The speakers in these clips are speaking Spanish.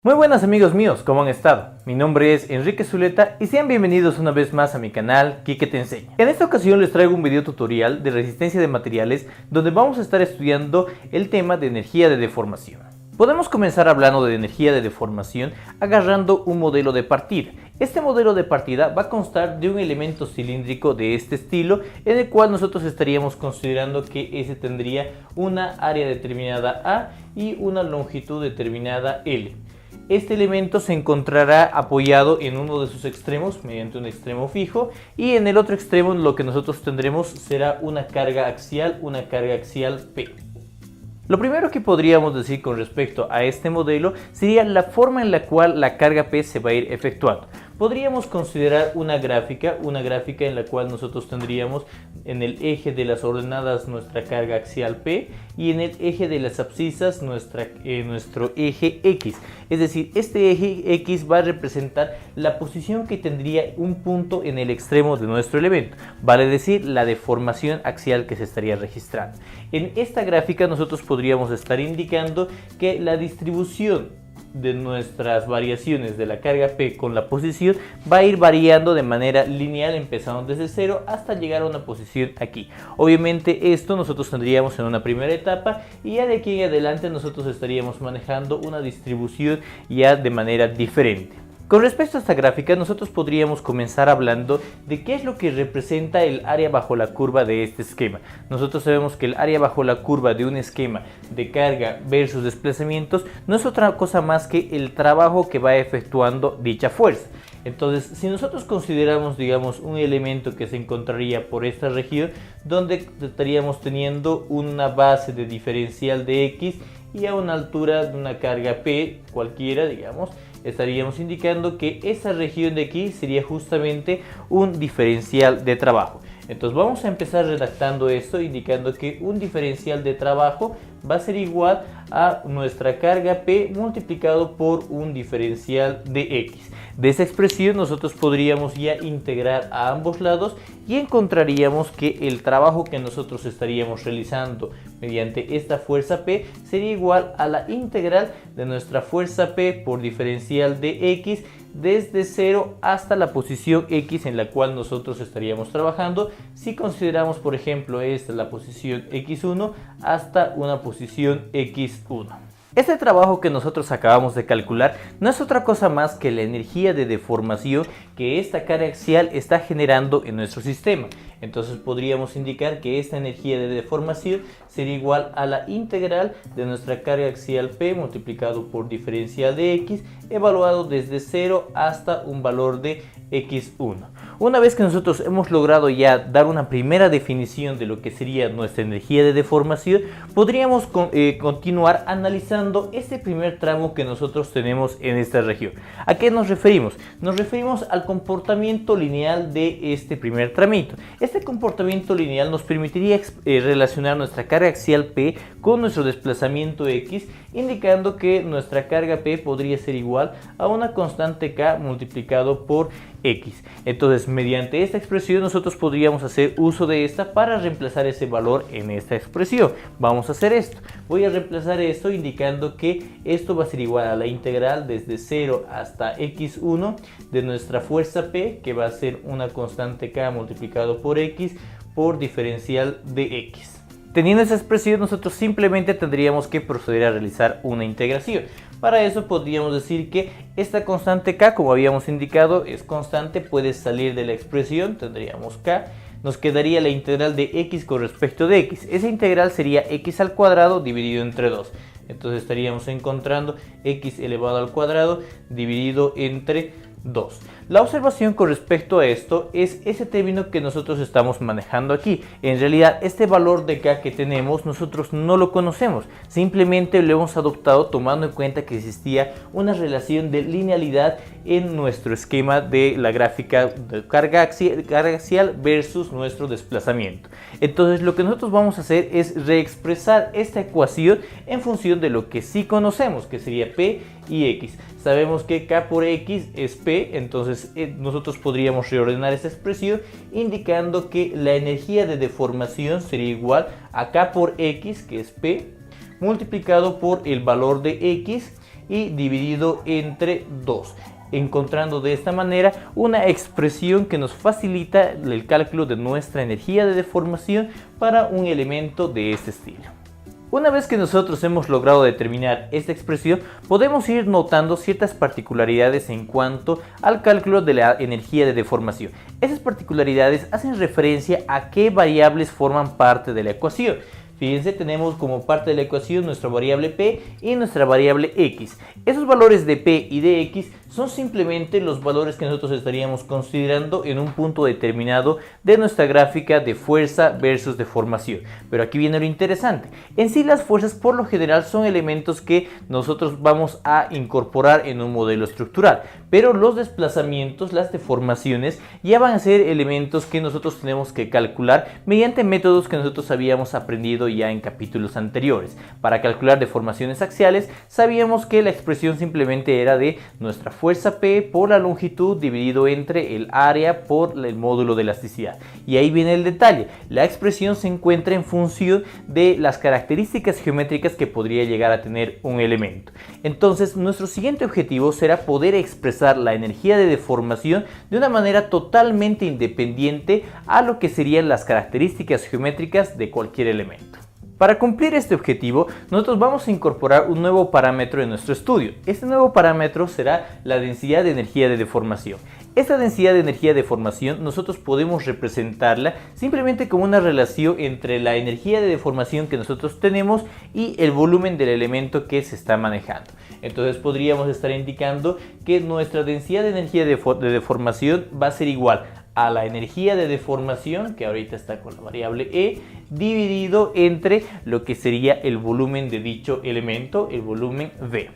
Muy buenas amigos míos, ¿cómo han estado? Mi nombre es Enrique Zuleta y sean bienvenidos una vez más a mi canal Quique Te Enseña. En esta ocasión les traigo un video tutorial de resistencia de materiales donde vamos a estar estudiando el tema de energía de deformación. Podemos comenzar hablando de energía de deformación agarrando un modelo de partida. Este modelo de partida va a constar de un elemento cilíndrico de este estilo en el cual nosotros estaríamos considerando que ese tendría una área determinada A y una longitud determinada L. Este elemento se encontrará apoyado en uno de sus extremos mediante un extremo fijo y en el otro extremo lo que nosotros tendremos será una carga axial P. Lo primero que podríamos decir con respecto a este modelo sería la forma en la cual la carga P se va a ir efectuando. Podríamos considerar una gráfica en la cual nosotros tendríamos en el eje de las ordenadas nuestra carga axial P y en el eje de las abscisas nuestro eje X. Es decir, este eje X va a representar la posición que tendría un punto en el extremo de nuestro elemento, vale decir la deformación axial que se estaría registrando. En esta gráfica nosotros podríamos estar indicando que la distribución de nuestras variaciones de la carga P con la posición va a ir variando de manera lineal empezando desde 0 hasta llegar a una posición aquí. Obviamente esto nosotros tendríamos en una primera etapa y ya de aquí en adelante nosotros estaríamos manejando una distribución ya de manera diferente. Con respecto a esta gráfica, nosotros podríamos comenzar hablando de qué es lo que representa el área bajo la curva de este esquema. Nosotros sabemos que el área bajo la curva de un esquema de carga versus desplazamientos no es otra cosa más que el trabajo que va efectuando dicha fuerza. Entonces, si nosotros consideramos, digamos, un elemento que se encontraría por esta región, donde estaríamos teniendo una base de diferencial de X y a una altura de una carga P cualquiera, digamos, estaríamos indicando que esa región de aquí sería justamente un diferencial de trabajo. Entonces vamos a empezar redactando esto indicando que un diferencial de trabajo va a ser igual a nuestra carga P multiplicado por un diferencial de X. De esa expresión nosotros podríamos ya integrar a ambos lados y encontraríamos que el trabajo que nosotros estaríamos realizando mediante esta fuerza P sería igual a la integral de nuestra fuerza P por diferencial de X desde 0 hasta la posición X en la cual nosotros estaríamos trabajando. Si consideramos, por ejemplo, esta la posición X1 hasta una posición X1. Este trabajo que nosotros acabamos de calcular no es otra cosa más que la energía de deformación que esta carga axial está generando en nuestro sistema. Entonces podríamos indicar que esta energía de deformación sería igual a la integral de nuestra carga axial P multiplicado por diferencial de X evaluado desde 0 hasta un valor de X1. Una vez que nosotros hemos logrado ya dar una primera definición de lo que sería nuestra energía de deformación, podríamos continuar analizando este primer tramo que nosotros tenemos en esta región. ¿A qué nos referimos? Nos referimos al comportamiento lineal de este primer tramito. Este comportamiento lineal nos permitiría relacionar nuestra carga axial P con nuestro desplazamiento X, indicando que nuestra carga P podría ser igual a una constante K multiplicado por X. Entonces, mediante esta expresión nosotros podríamos hacer uso de esta para reemplazar ese valor en esta expresión. Vamos a hacer esto. Voy a reemplazar esto indicando que esto va a ser igual a la integral desde 0 hasta X1 de nuestra fuerza P, que va a ser una constante K multiplicado por X por diferencial de X. Teniendo esa expresión, nosotros simplemente tendríamos que proceder a realizar una integración. Para eso podríamos decir que esta constante K, como habíamos indicado, es constante, puede salir de la expresión, tendríamos K. Nos quedaría la integral de X con respecto de X. Esa integral sería X al cuadrado dividido entre 2. Entonces estaríamos encontrando X elevado al cuadrado dividido entre 2. La observación con respecto a esto es ese término que nosotros estamos manejando aquí. En realidad este valor de K que tenemos nosotros no lo conocemos, simplemente lo hemos adoptado tomando en cuenta que existía una relación de linealidad en nuestro esquema de la gráfica de carga axial versus nuestro desplazamiento. Entonces lo que nosotros vamos a hacer es reexpresar esta ecuación en función de lo que sí conocemos, que sería P y X. Sabemos que K por X es P, entonces nosotros podríamos reordenar esta expresión indicando que la energía de deformación sería igual a K por X, que es P, multiplicado por el valor de X y dividido entre 2. Encontrando de esta manera una expresión que nos facilita el cálculo de nuestra energía de deformación para un elemento de este estilo. Una vez que nosotros hemos logrado determinar esta expresión, podemos ir notando ciertas particularidades en cuanto al cálculo de la energía de deformación. Esas particularidades hacen referencia a qué variables forman parte de la ecuación. Fíjense, tenemos como parte de la ecuación nuestra variable P y nuestra variable X. Esos valores de P y de X son simplemente los valores que nosotros estaríamos considerando en un punto determinado de nuestra gráfica de fuerza versus deformación. Pero aquí viene lo interesante. En sí, las fuerzas por lo general son elementos que nosotros vamos a incorporar en un modelo estructural. Pero los desplazamientos, las deformaciones, ya van a ser elementos que nosotros tenemos que calcular mediante métodos que nosotros habíamos aprendido ya en capítulos anteriores. Para calcular deformaciones axiales, sabíamos que la expresión simplemente era de nuestra fuerza P por la longitud dividido entre el área por el módulo de elasticidad. Y ahí viene el detalle. La expresión se encuentra en función de las características geométricas que podría llegar a tener un elemento. Entonces, nuestro siguiente objetivo será poder expresar la energía de deformación de una manera totalmente independiente a lo que serían las características geométricas de cualquier elemento. Para cumplir este objetivo, nosotros vamos a incorporar un nuevo parámetro en nuestro estudio. Este nuevo parámetro será la densidad de energía de deformación. Esta densidad de energía de deformación nosotros podemos representarla simplemente como una relación entre la energía de deformación que nosotros tenemos y el volumen del elemento que se está manejando. Entonces podríamos estar indicando que nuestra densidad de energía de deformación va a ser igual a la energía de deformación, que ahorita está con la variable E, dividido entre lo que sería el volumen de dicho elemento, el volumen V.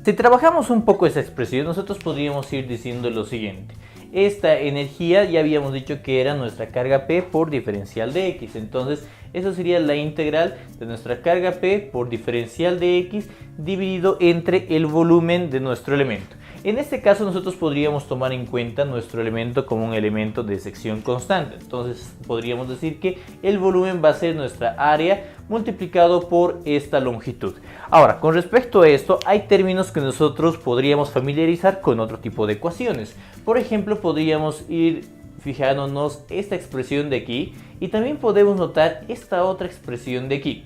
Si trabajamos un poco esa expresión, nosotros podríamos ir diciendo lo siguiente. Esta energía ya habíamos dicho que era nuestra carga P por diferencial de X. Entonces, eso sería la integral de nuestra carga P por diferencial de X dividido entre el volumen de nuestro elemento. En este caso nosotros podríamos tomar en cuenta nuestro elemento como un elemento de sección constante. Entonces podríamos decir que el volumen va a ser nuestra área multiplicado por esta longitud. Ahora, con respecto a esto, hay términos que nosotros podríamos familiarizar con otro tipo de ecuaciones. Por ejemplo, podríamos ir fijándonos esta expresión de aquí y también podemos notar esta otra expresión de aquí.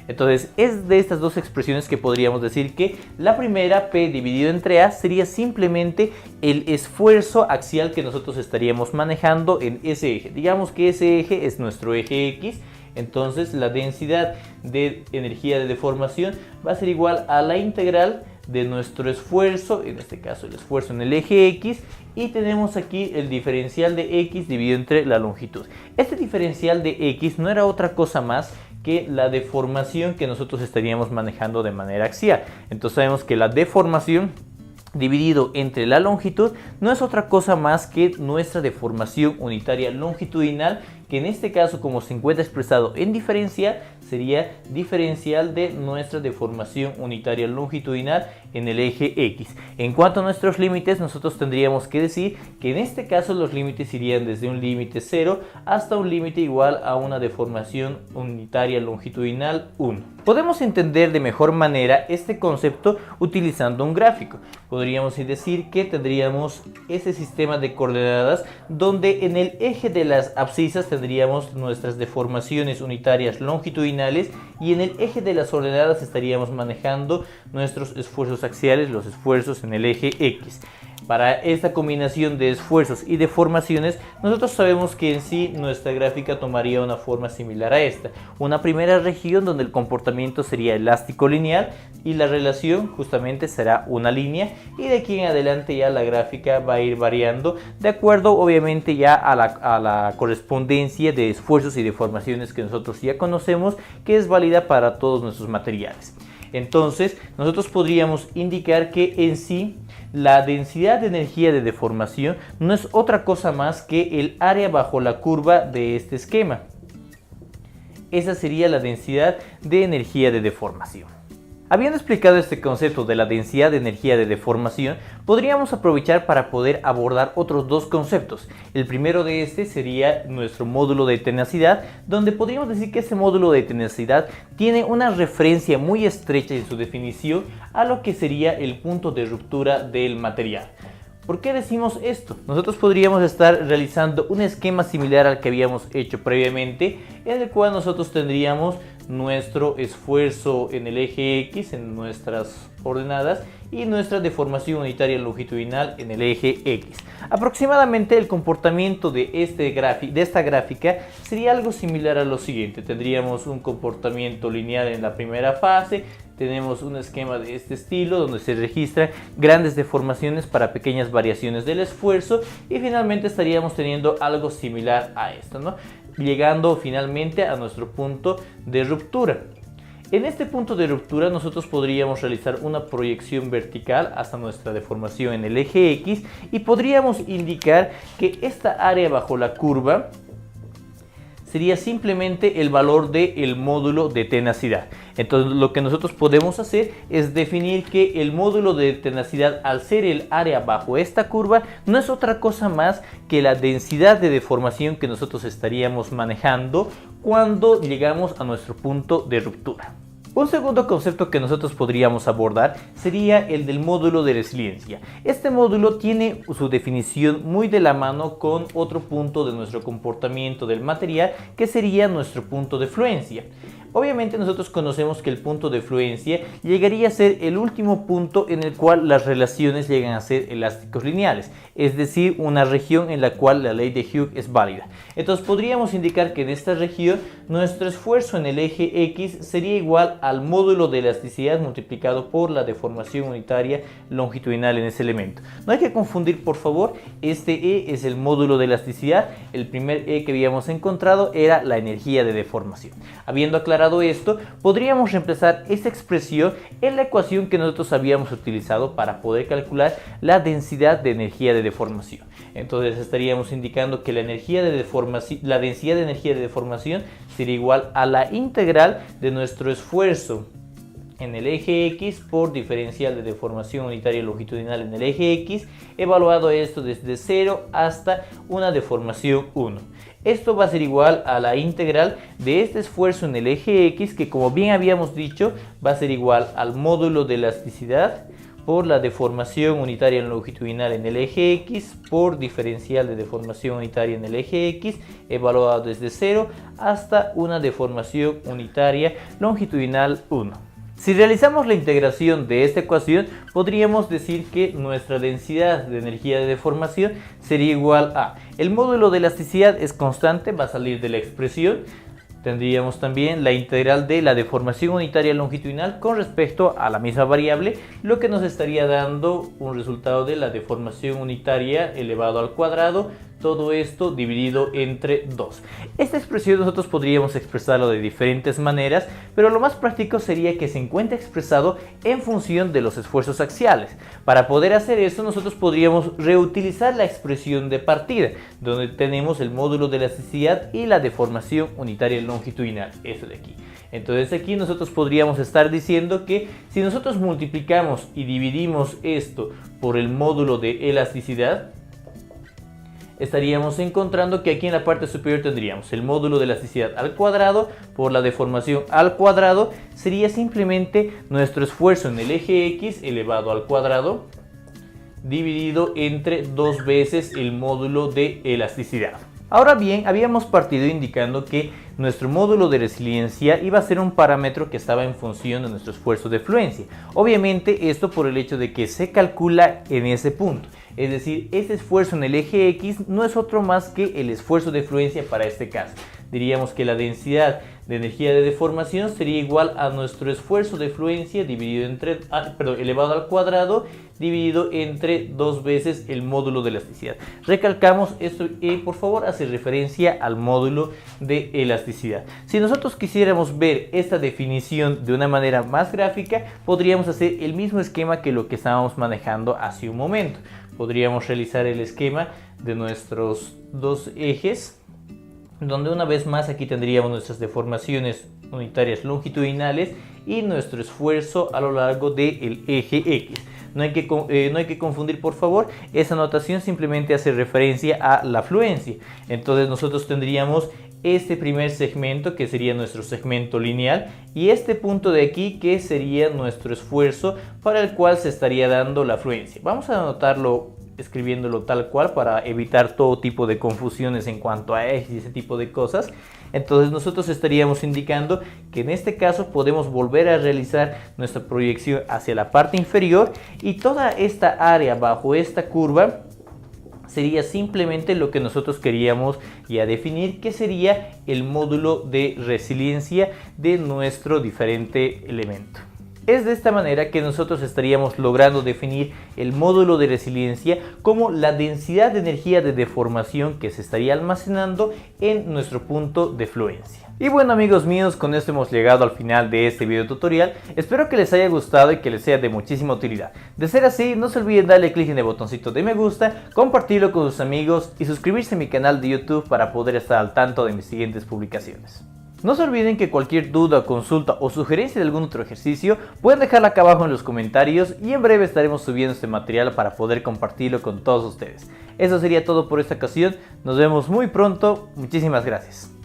Entonces, es de estas dos expresiones que podríamos decir que la primera, P dividido entre A, sería simplemente el esfuerzo axial que nosotros estaríamos manejando en ese eje. Digamos que ese eje es nuestro eje X. Entonces, la densidad de energía de deformación va a ser igual a la integral de nuestro esfuerzo, en este caso el esfuerzo en el eje X, y tenemos aquí el diferencial de X dividido entre la longitud. Este diferencial de X no era otra cosa más que la deformación que nosotros estaríamos manejando de manera axial. Entonces sabemos que la deformación dividido entre la longitud no es otra cosa más que nuestra deformación unitaria longitudinal, que en este caso, como se encuentra expresado en diferencial, sería diferencial de nuestra deformación unitaria longitudinal en el eje X. En cuanto a nuestros límites, nosotros tendríamos que decir que en este caso los límites irían desde un límite 0 hasta un límite igual a una deformación unitaria longitudinal 1. Podemos entender de mejor manera este concepto utilizando un gráfico. Podríamos decir que tendríamos ese sistema de coordenadas donde en el eje de las abscisas tendríamos nuestras deformaciones unitarias longitudinales y en el eje de las ordenadas estaríamos manejando nuestros esfuerzos axiales, los esfuerzos en el eje X. Para esta combinación de esfuerzos y deformaciones, nosotros sabemos que en sí nuestra gráfica tomaría una forma similar a esta. Una primera región donde el comportamiento sería elástico lineal y la relación justamente será una línea, y de aquí en adelante ya la gráfica va a ir variando de acuerdo obviamente ya a la correspondencia de esfuerzos y deformaciones que nosotros ya conocemos, que es válida para todos nuestros materiales. Entonces nosotros podríamos indicar que en sí la densidad de energía de deformación no es otra cosa más que el área bajo la curva de este esquema. Esa sería la densidad de energía de deformación. Habiendo explicado este concepto de la densidad de energía de deformación, podríamos aprovechar para poder abordar otros dos conceptos. El primero de este sería nuestro módulo de tenacidad, donde podríamos decir que este módulo de tenacidad tiene una referencia muy estrecha en su definición a lo que sería el punto de ruptura del material. ¿Por qué decimos esto? Nosotros podríamos estar realizando un esquema similar al que habíamos hecho previamente, en el cual nosotros tendríamos nuestro esfuerzo en el eje X, en nuestras ordenadas, y nuestra deformación unitaria longitudinal en el eje X. Aproximadamente el comportamiento de esta gráfica sería algo similar a lo siguiente. Tendríamos un comportamiento lineal en la primera fase, tenemos un esquema de este estilo donde se registran grandes deformaciones para pequeñas variaciones del esfuerzo y finalmente estaríamos teniendo algo similar a esto, ¿no? Llegando finalmente a nuestro punto de ruptura. En este punto de ruptura nosotros podríamos realizar una proyección vertical hasta nuestra deformación en el eje X y podríamos indicar que esta área bajo la curva sería simplemente el valor del módulo de tenacidad. Entonces lo que nosotros podemos hacer es definir que el módulo de tenacidad, al ser el área bajo esta curva, no es otra cosa más que la densidad de deformación que nosotros estaríamos manejando cuando llegamos a nuestro punto de ruptura. Un segundo concepto que nosotros podríamos abordar sería el del módulo de resiliencia. Este módulo tiene su definición muy de la mano con otro punto de nuestro comportamiento del material, que sería nuestro punto de fluencia. Obviamente nosotros conocemos que el punto de fluencia llegaría a ser el último punto en el cual las relaciones llegan a ser elásticos lineales, es decir, una región en la cual la ley de Hughes es válida. Entonces podríamos indicar que en esta región nuestro esfuerzo en el eje X sería igual al módulo de elasticidad multiplicado por la deformación unitaria longitudinal en ese elemento. No hay que confundir, por favor, este E es el módulo de elasticidad, el primer E que habíamos encontrado era la energía de deformación. Habiendo aclarado esto, podríamos reemplazar esta expresión en la ecuación que nosotros habíamos utilizado para poder calcular la densidad de energía de deformación. Entonces estaríamos indicando que la densidad de energía de deformación sería igual a la integral de nuestro esfuerzo en el eje X por diferencial de deformación unitaria longitudinal en el eje X, evaluado esto desde 0 hasta una deformación 1. Esto va a ser igual a la integral de este esfuerzo en el eje X, que como bien habíamos dicho va a ser igual al módulo de elasticidad por la deformación unitaria longitudinal en el eje X por diferencial de deformación unitaria en el eje X, evaluado desde 0 hasta una deformación unitaria longitudinal 1. Si realizamos la integración de esta ecuación, podríamos decir que nuestra densidad de energía de deformación sería igual a el módulo de elasticidad es constante, va a salir de la expresión. Tendríamos también la integral de la deformación unitaria longitudinal con respecto a la misma variable, lo que nos estaría dando un resultado de la deformación unitaria elevado al cuadrado, todo esto dividido entre 2. Esta expresión nosotros podríamos expresarlo de diferentes maneras, pero lo más práctico sería que se encuentre expresado en función de los esfuerzos axiales. Para poder hacer eso, nosotros podríamos reutilizar la expresión de partida, donde tenemos el módulo de elasticidad y la deformación unitaria longitudinal, eso de aquí. Entonces aquí nosotros podríamos estar diciendo que si nosotros multiplicamos y dividimos esto por el módulo de elasticidad, estaríamos encontrando que aquí en la parte superior tendríamos el módulo de elasticidad al cuadrado por la deformación al cuadrado, sería simplemente nuestro esfuerzo en el eje X elevado al cuadrado dividido entre 2 veces el módulo de elasticidad. Ahora bien, habíamos partido indicando que nuestro módulo de resiliencia iba a ser un parámetro que estaba en función de nuestro esfuerzo de fluencia. Obviamente esto por el hecho de que se calcula en ese punto. Es decir, ese esfuerzo en el eje X no es otro más que el esfuerzo de fluencia para este caso. Diríamos que la densidad de energía de deformación sería igual a nuestro esfuerzo de fluencia dividido entre, elevado al cuadrado dividido entre 2 veces el módulo de elasticidad. Recalcamos esto y por favor hace referencia al módulo de elasticidad. Si nosotros quisiéramos ver esta definición de una manera más gráfica, podríamos hacer el mismo esquema que lo que estábamos manejando hace un momento. Podríamos realizar el esquema de nuestros dos ejes, donde una vez más aquí tendríamos nuestras deformaciones unitarias longitudinales y nuestro esfuerzo a lo largo del eje X. No hay que confundir, por favor, esa notación simplemente hace referencia a la fluencia. Entonces nosotros tendríamos este primer segmento, que sería nuestro segmento lineal, y este punto de aquí, que sería nuestro esfuerzo para el cual se estaría dando la fluencia. Vamos a anotarlo escribiéndolo tal cual para evitar todo tipo de confusiones en cuanto a ejes y ese tipo de cosas. Entonces nosotros estaríamos indicando que en este caso podemos volver a realizar nuestra proyección hacia la parte inferior, y toda esta área bajo esta curva sería simplemente lo que nosotros queríamos ya definir, que sería el módulo de resiliencia de nuestro diferente elemento. Es de esta manera que nosotros estaríamos logrando definir el módulo de resiliencia como la densidad de energía de deformación que se estaría almacenando en nuestro punto de fluencia. Y bueno, amigos míos, con esto hemos llegado al final de este video tutorial. Espero que les haya gustado y que les sea de muchísima utilidad. De ser así, no se olviden darle clic en el botoncito de me gusta, compartirlo con sus amigos y suscribirse a mi canal de YouTube para poder estar al tanto de mis siguientes publicaciones. No se olviden que cualquier duda, consulta o sugerencia de algún otro ejercicio pueden dejarla acá abajo en los comentarios, y en breve estaremos subiendo este material para poder compartirlo con todos ustedes. Eso sería todo por esta ocasión, nos vemos muy pronto, muchísimas gracias.